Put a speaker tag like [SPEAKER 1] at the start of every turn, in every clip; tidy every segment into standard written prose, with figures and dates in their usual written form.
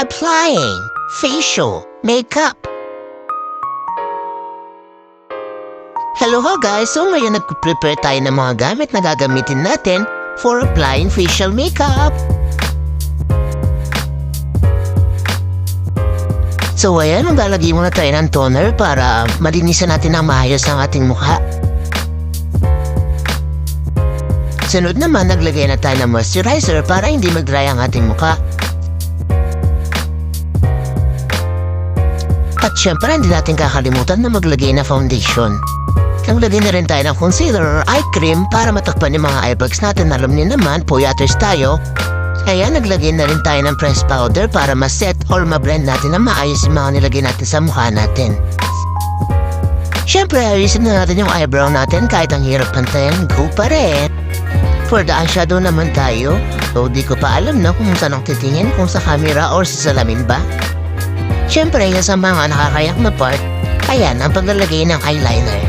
[SPEAKER 1] Applying facial makeup. Hello ho guys! So ngayon nag-prepare tayo ng mga gamit na gagamitin natin for applying facial makeup. So ayan, maglalagay muna tayo ng toner para malinisan natin ang maayos ang ating mukha. Sunod naman, naglagay na tayo ng moisturizer para hindi mag-dry ang ating mukha. At syempre, hindi natin kakalimutan na maglagay na foundation. Naglagay na rin tayo ng concealer or eye cream para matakpan yung mga eye bags natin. Alam niyo naman, puyaters tayo. Kaya naglagay na rin tayo ng pressed powder para ma-set or ma-blend natin na maayos yung mga nilagay natin sa mukha natin. Syempre, ayusin na natin yung eyebrow natin kahit ang hirap pantayan, go pa rin. For the eyeshadow naman tayo, so di ko pa alam na kung saan ang titingin, kung sa camera or sa salamin ba. Syempre, yan sa mga nakakayak na part, ayan ang paglalagay ng eyeliner.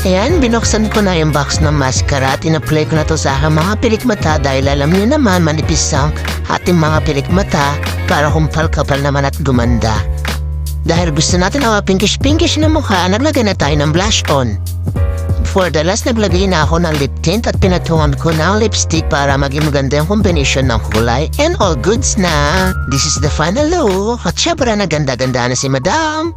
[SPEAKER 1] Ayan, binuksan ko na yung box ng mascara at in-apply ko na to sa aking mga pilik mata dahil alam niyo naman manipis ang ating mga pilik mata para kumpal-kapal naman at gumanda. Dahil gusto natin ang pinkish-pinkish na mukha, naglagay na tayo ng blush on. For the last, naglagay na ako ng lip tint at pinatungan ko ng lipstick para maging maganda yung combination ng kulay and all goods na. This is the final look at syempre naganda-ganda na si Madam.